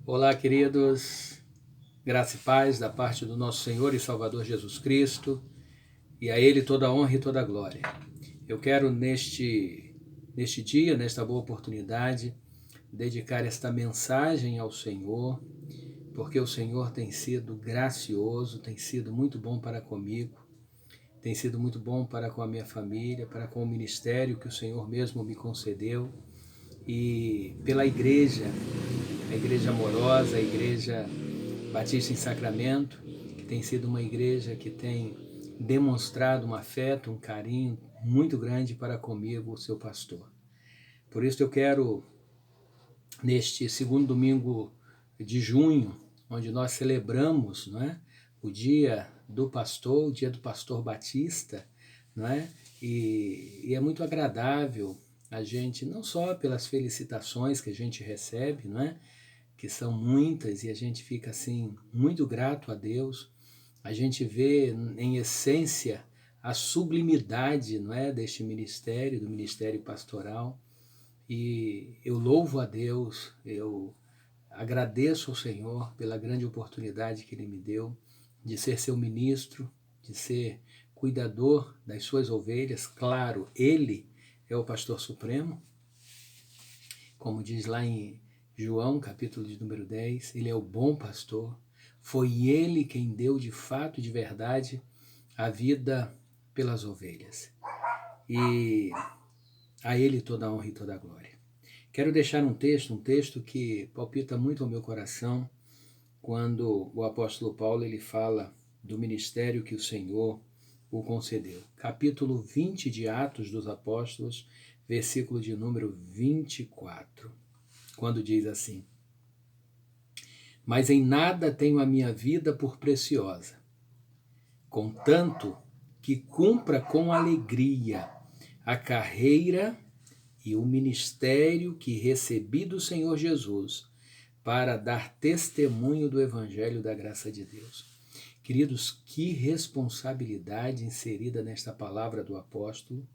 Olá, queridos, graça e paz da parte do nosso Senhor e Salvador Jesus Cristo, e a Ele toda a honra e toda a glória. Eu quero neste dia, nesta boa oportunidade, dedicar esta mensagem ao Senhor, porque o Senhor tem sido gracioso, tem sido muito bom para comigo, tem sido muito bom para com a minha família, para com o ministério que o Senhor mesmo me concedeu, e pela igreja, a igreja amorosa, a igreja Batista em Sacramento, que tem sido uma igreja que tem demonstrado um afeto, um carinho muito grande para comigo, o seu pastor. Por isso eu quero, neste segundo domingo de junho, onde nós celebramos, não é, o dia do pastor, o dia do pastor Batista, não é? E é muito agradável a gente, não só pelas felicitações que a gente recebe, não é? Que são muitas e a gente fica assim muito grato a Deus. A gente vê em essência a sublimidade, não é, deste ministério, do ministério pastoral. E eu louvo a Deus, eu agradeço ao Senhor pela grande oportunidade que Ele me deu de ser seu ministro, de ser cuidador das suas ovelhas. Claro, Ele é o pastor supremo, como diz lá em João, capítulo de número 10, Ele é o bom pastor. Foi Ele quem deu de fato e de verdade a vida pelas ovelhas. E a Ele toda a honra e toda a glória. Quero deixar um texto que palpita muito ao meu coração, quando o apóstolo Paulo ele fala do ministério que o Senhor o concedeu. Capítulo 20 de Atos dos Apóstolos, versículo de número 24, quando diz assim: Mas em nada tenho a minha vida por preciosa, contanto que cumpra com alegria a carreira e o ministério que recebi do Senhor Jesus para dar testemunho do Evangelho da graça de Deus. Queridos, que responsabilidade inserida nesta palavra do apóstolo,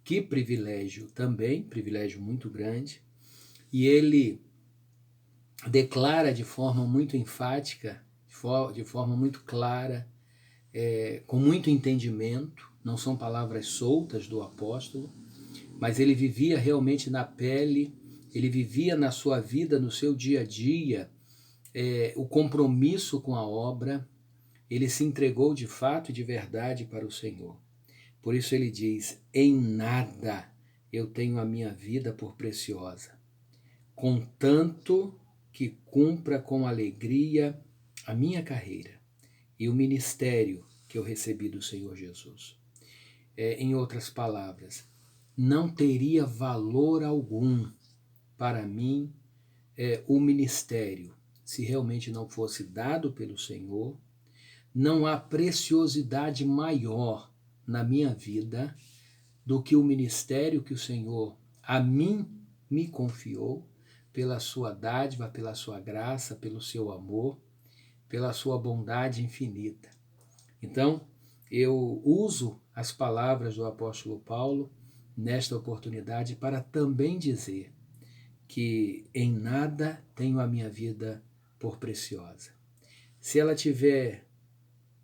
que privilégio também, privilégio muito grande, e ele declara de forma muito enfática, de forma muito clara, com muito entendimento, não são palavras soltas do apóstolo, mas ele vivia realmente na pele, ele vivia na sua vida, no seu dia a dia, o compromisso com a obra, ele se entregou de fato e de verdade para o Senhor. Por isso ele diz: em nada eu tenho a minha vida por preciosa, contanto que cumpra com alegria a minha carreira e o ministério que eu recebi do Senhor Jesus. Em outras palavras, não teria valor algum para mim o ministério se realmente não fosse dado pelo Senhor. Não há preciosidade maior na minha vida do que o ministério que o Senhor a mim me confiou, pela sua dádiva, pela sua graça, pelo seu amor, pela sua bondade infinita. Então, eu uso as palavras do apóstolo Paulo nesta oportunidade para também dizer que em nada tenho a minha vida por preciosa. Se ela tiver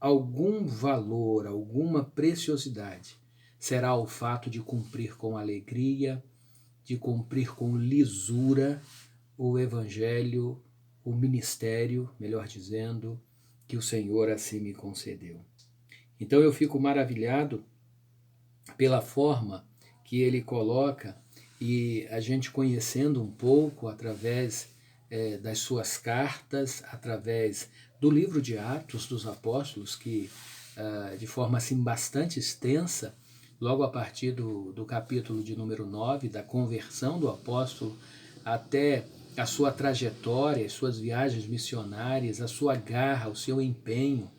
algum valor, alguma preciosidade, será o fato de cumprir com alegria, de cumprir com lisura o evangelho, o ministério, melhor dizendo, que o Senhor assim me concedeu. Então eu fico maravilhado pela forma que ele coloca, e a gente conhecendo um pouco através das suas cartas, através do livro de Atos dos Apóstolos, que de forma assim bastante extensa, logo a partir do capítulo de número 9, da conversão do apóstolo, até a sua trajetória, as suas viagens missionárias, a sua garra, o seu empenho,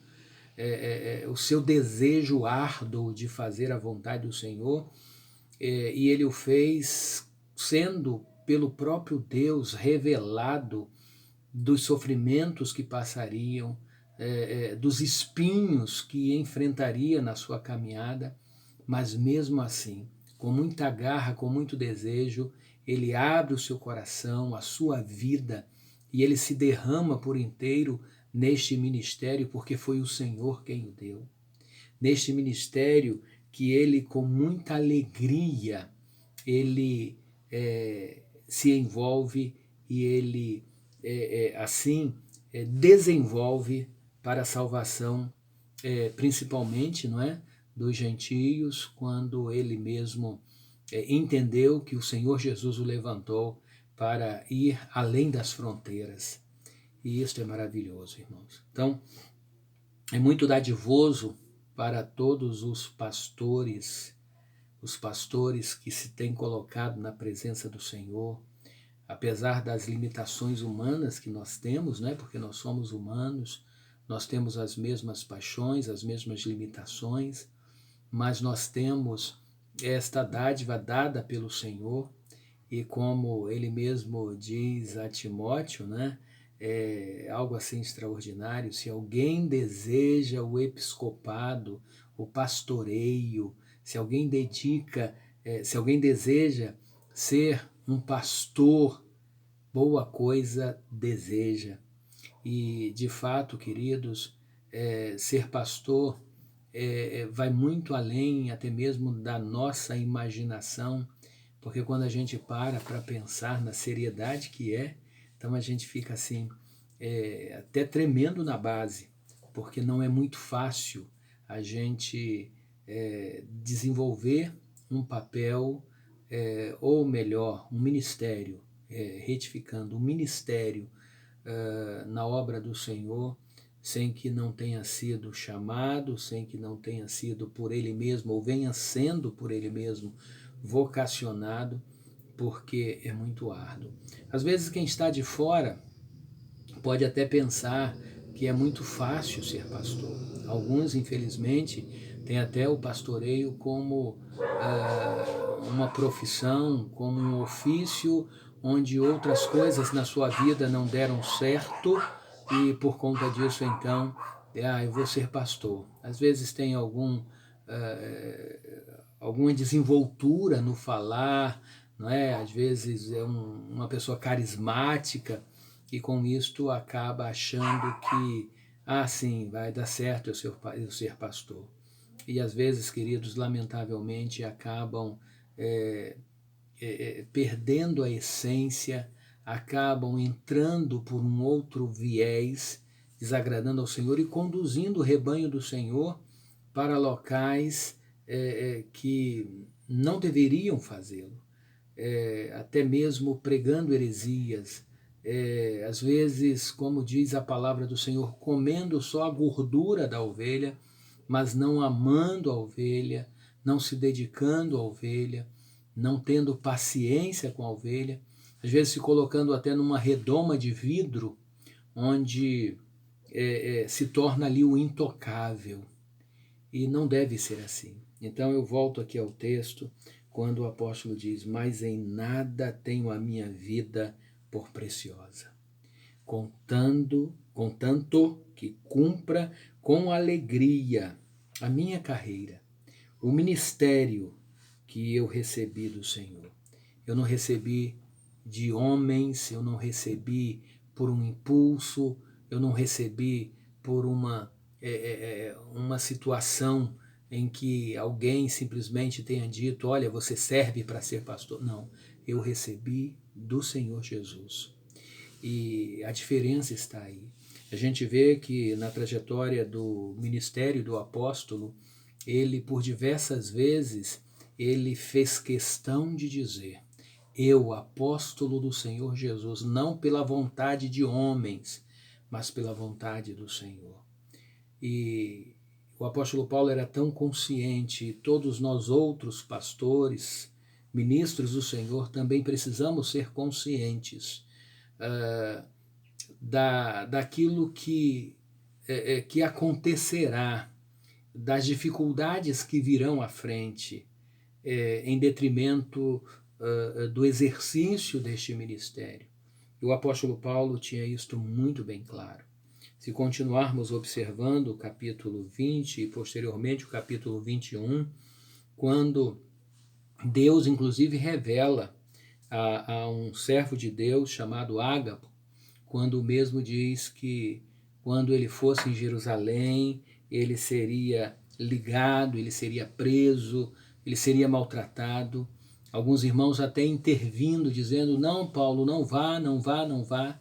o seu desejo árduo de fazer a vontade do Senhor, e ele o fez sendo pelo próprio Deus revelado dos sofrimentos que passariam, dos espinhos que enfrentaria na sua caminhada, mas mesmo assim, com muita garra, com muito desejo, ele abre o seu coração, a sua vida e ele se derrama por inteiro neste ministério, porque foi o Senhor quem o deu. Neste ministério que ele, com muita alegria, ele se envolve e ele, assim, desenvolve para a salvação, principalmente, não é, dos gentios, quando ele mesmo entendeu que o Senhor Jesus o levantou para ir além das fronteiras. E isso é maravilhoso, irmãos. Então, é muito dadivoso para todos os pastores que se têm colocado na presença do Senhor, apesar das limitações humanas que nós temos, né? Porque nós somos humanos, nós temos as mesmas paixões, as mesmas limitações, mas nós temos esta dádiva dada pelo Senhor, e como ele mesmo diz a Timóteo, né? Algo assim extraordinário: se alguém deseja o episcopado, o pastoreio, se alguém deseja ser um pastor, boa coisa deseja. E de fato, queridos, ser pastor vai muito além até mesmo da nossa imaginação, porque quando a gente para pensar na seriedade que então a gente fica assim, até tremendo na base, porque não é muito fácil a gente desenvolver um papel, ou melhor, um ministério, retificando, um ministério na obra do Senhor, sem que não tenha sido chamado, sem que não tenha sido por ele mesmo, ou venha sendo por ele mesmo vocacionado, porque é muito árduo. Às vezes quem está de fora pode até pensar que é muito fácil ser pastor. Alguns, infelizmente, têm até o pastoreio como uma profissão, como um ofício, onde outras coisas na sua vida não deram certo, e por conta disso, então, eu vou ser pastor. Às vezes tem alguma desenvoltura no falar, não é? Às vezes é uma pessoa carismática, e com isto acaba achando que, sim, vai dar certo eu ser pastor. E às vezes, queridos, lamentavelmente acabam perdendo a essência, acabam entrando por um outro viés, desagradando ao Senhor e conduzindo o rebanho do Senhor para locais que não deveriam fazê-lo, até mesmo pregando heresias, às vezes, como diz a palavra do Senhor, comendo só a gordura da ovelha, mas não amando a ovelha, não se dedicando à ovelha, não tendo paciência com a ovelha, às vezes se colocando até numa redoma de vidro, onde se torna ali o intocável. E não deve ser assim. Então eu volto aqui ao texto, quando o apóstolo diz: mas em nada tenho a minha vida por preciosa, contanto que cumpra com alegria a minha carreira, o ministério que eu recebi do Senhor. Eu não recebi de homens, eu não recebi por um impulso, eu não recebi por uma situação em que alguém simplesmente tenha dito: olha, você serve para ser pastor. Não, eu recebi do Senhor Jesus. E a diferença está aí. A gente vê que na trajetória do ministério do apóstolo, ele por diversas vezes, ele fez questão de dizer: eu, apóstolo do Senhor Jesus, não pela vontade de homens, mas pela vontade do Senhor. E o apóstolo Paulo era tão consciente, e todos nós outros pastores, ministros do Senhor, também precisamos ser conscientes daquilo que acontecerá, das dificuldades que virão à frente, em detrimento do exercício deste ministério. E o apóstolo Paulo tinha isto muito bem claro. Se continuarmos observando o capítulo 20 e posteriormente o capítulo 21, quando Deus inclusive revela a um servo de Deus chamado Ágapo quando o mesmo diz que quando ele fosse em Jerusalém, ele seria ligado, ele seria preso, ele seria maltratado. Alguns irmãos até intervindo, dizendo, não, Paulo, não vá, não vá, não vá.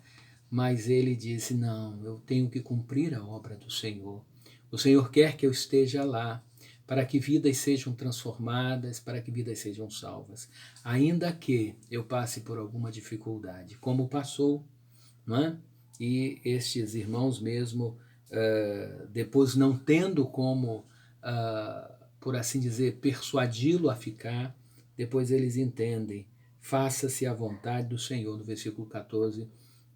Mas ele disse, não, eu tenho que cumprir a obra do Senhor. O Senhor quer que eu esteja lá, para que vidas sejam transformadas, para que vidas sejam salvas. Ainda que eu passe por alguma dificuldade, como passou, não é? E estes irmãos mesmo, depois não tendo como, por assim dizer, persuadi-lo a ficar, depois eles entendem, faça-se a vontade do Senhor, no versículo 14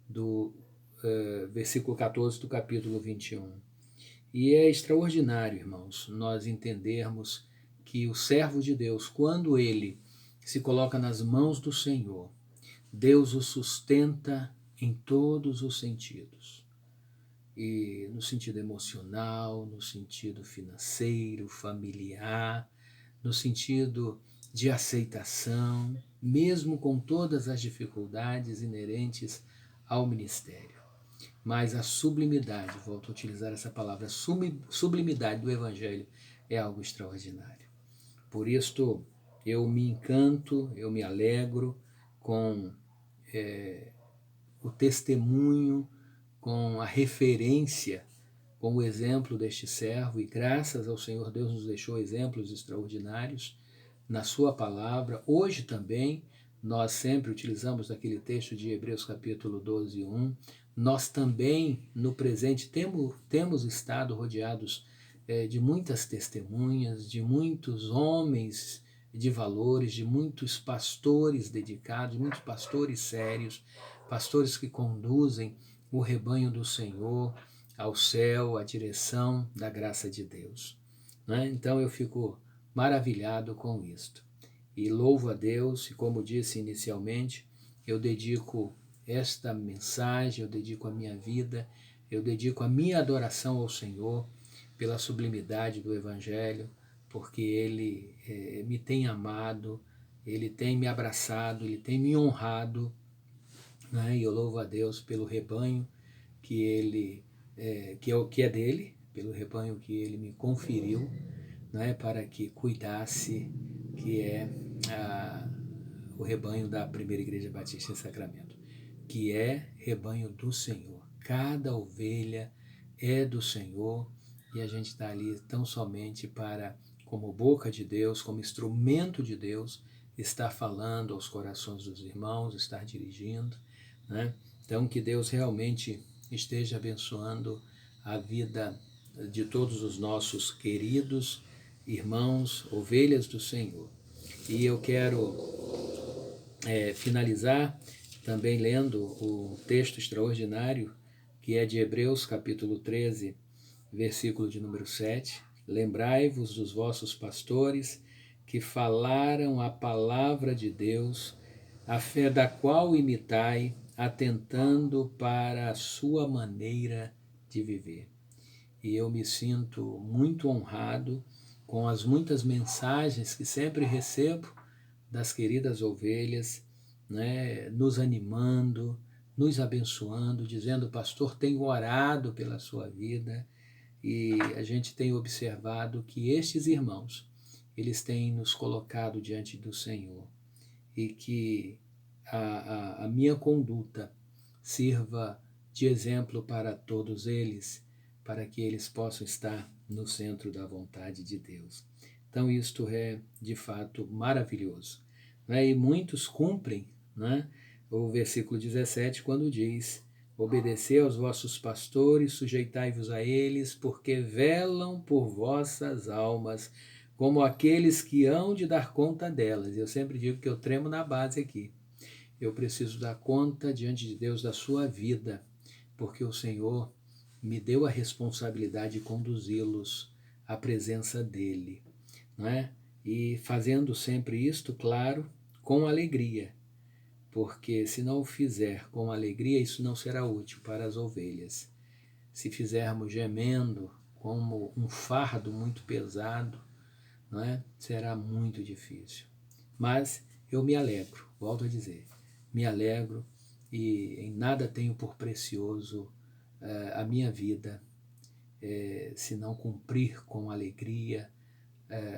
do capítulo 21. E é extraordinário, irmãos, nós entendermos que o servo de Deus, quando ele se coloca nas mãos do Senhor, Deus o sustenta em todos os sentidos. E no sentido emocional, no sentido financeiro, familiar, no sentido de aceitação, mesmo com todas as dificuldades inerentes ao ministério. Mas a sublimidade, volto a utilizar essa palavra, sublimidade do Evangelho é algo extraordinário. Por isto, eu me encanto, eu me alegro com o testemunho, com a referência, com o exemplo deste servo, e graças ao Senhor Deus nos deixou exemplos extraordinários na sua palavra. Hoje também, nós sempre utilizamos aquele texto de Hebreus capítulo 12, 1, nós também no presente temos estado rodeados de muitas testemunhas, de muitos homens de valores, de muitos pastores dedicados, muitos pastores sérios, pastores que conduzem o rebanho do Senhor ao céu, à direção da graça de Deus. Né? Então eu fico maravilhado com isto. E louvo a Deus, e como disse inicialmente, eu dedico esta mensagem, eu dedico a minha vida, eu dedico a minha adoração ao Senhor pela sublimidade do Evangelho, porque Ele me tem amado, Ele tem me abraçado, Ele tem me honrado, né? E eu louvo a Deus pelo rebanho que Ele que é dele, pelo rebanho que Ele me conferiu, né? Para que cuidasse, que é o rebanho da Primeira Igreja Batista em Sacramento, que é rebanho do Senhor. Cada ovelha é do Senhor e a gente está ali tão somente para, como boca de Deus, como instrumento de Deus, estar falando aos corações dos irmãos, estar dirigindo, né? Então que Deus realmente esteja abençoando a vida de todos os nossos queridos irmãos, ovelhas do Senhor. E eu quero finalizar também lendo o texto extraordinário que é de Hebreus capítulo 13, versículo de número 7. Lembrai-vos dos vossos pastores que falaram a palavra de Deus, a fé da qual imitai, atentando para a sua maneira de viver. E eu me sinto muito honrado com as muitas mensagens que sempre recebo das queridas ovelhas, né, nos animando, nos abençoando, dizendo, pastor, tenho orado pela sua vida, e a gente tem observado que estes irmãos, eles têm nos colocado diante do Senhor, e que a minha conduta sirva de exemplo para todos eles, para que eles possam estar no centro da vontade de Deus. Então isto é de fato maravilhoso. Né? E muitos cumprem, né? O versículo 17, quando diz, obedecei aos vossos pastores, sujeitai-vos a eles, porque velam por vossas almas, como aqueles que hão de dar conta delas. Eu sempre digo que eu tremo na base aqui. Eu preciso dar conta diante de Deus da sua vida, porque o Senhor me deu a responsabilidade de conduzi-los à presença dEle. Não é? E fazendo sempre isto, claro, com alegria, porque se não o fizer com alegria, isso não será útil para as ovelhas. Se fizermos gemendo como um fardo muito pesado, não é? Será muito difícil. Mas eu me alegro, volto a dizer, me alegro e em nada tenho por precioso a minha vida, se não cumprir com alegria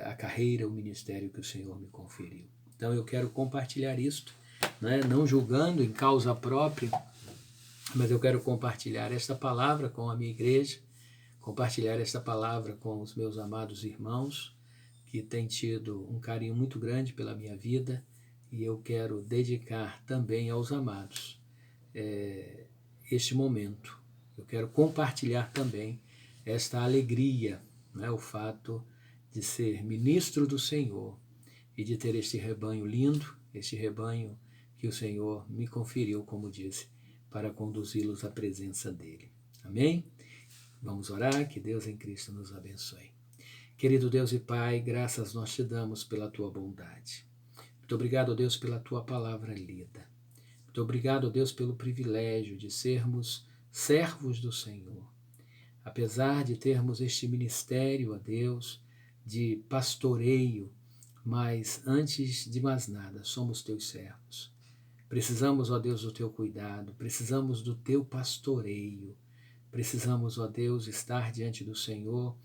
a carreira, o ministério que o Senhor me conferiu. Então eu quero compartilhar isto, né? Não julgando em causa própria, mas eu quero compartilhar esta palavra com a minha igreja, compartilhar esta palavra com os meus amados irmãos, que têm tido um carinho muito grande pela minha vida, e eu quero dedicar também aos amados este momento. Eu quero compartilhar também esta alegria, né? O fato de ser ministro do Senhor e de ter este rebanho lindo, este rebanho que o Senhor me conferiu, como disse, para conduzi-los à presença dEle. Amém? Vamos orar, que Deus em Cristo nos abençoe. Querido Deus e Pai, graças nós te damos pela tua bondade. Muito obrigado, Deus, pela tua palavra lida. Muito obrigado, Deus, pelo privilégio de sermos servos do Senhor. Apesar de termos este ministério, ó Deus, de pastoreio, mas antes de mais nada, somos teus servos. Precisamos, ó Deus, do teu cuidado, precisamos do teu pastoreio, precisamos, ó Deus, estar diante do Senhor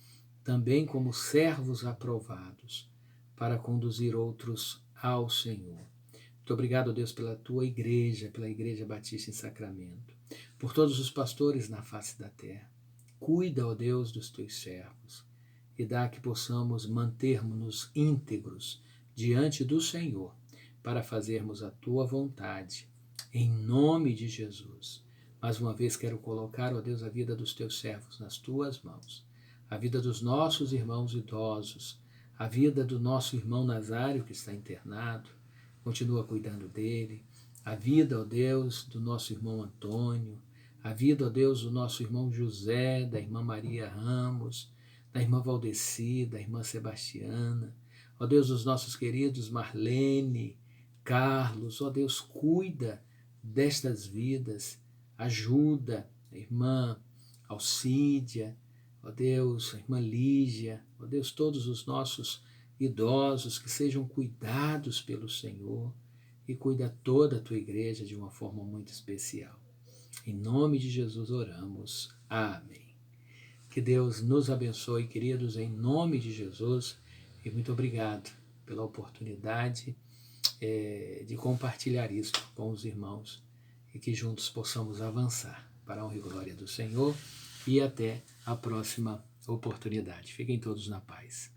também como servos aprovados para conduzir outros ao Senhor. Muito obrigado, Deus, pela tua igreja, pela Igreja Batista em Sacramento, por todos os pastores na face da terra. Cuida, ó Deus, dos teus servos e dá que possamos mantermos-nos íntegros diante do Senhor para fazermos a tua vontade, em nome de Jesus. Mais uma vez quero colocar, ó Deus, a vida dos teus servos nas tuas mãos, a vida dos nossos irmãos idosos, a vida do nosso irmão Nazário que está internado, continua cuidando dele, a vida, ó Deus, do nosso irmão Antônio, a vida, ó Deus, do nosso irmão José, da irmã Maria Ramos, da irmã Valdeci, da irmã Sebastiana, ó Deus, dos nossos queridos Marlene, Carlos, ó Deus, cuida destas vidas, ajuda a irmã Alcídia, ó Deus, a irmã Lígia, ó Deus, todos os nossos idosos que sejam cuidados pelo Senhor e cuida toda a tua igreja de uma forma muito especial. Em nome de Jesus oramos. Amém. Que Deus nos abençoe, queridos, em nome de Jesus, e muito obrigado pela oportunidade de compartilhar isso com os irmãos e que juntos possamos avançar para a honra e glória do Senhor e até a próxima oportunidade. Fiquem todos na paz.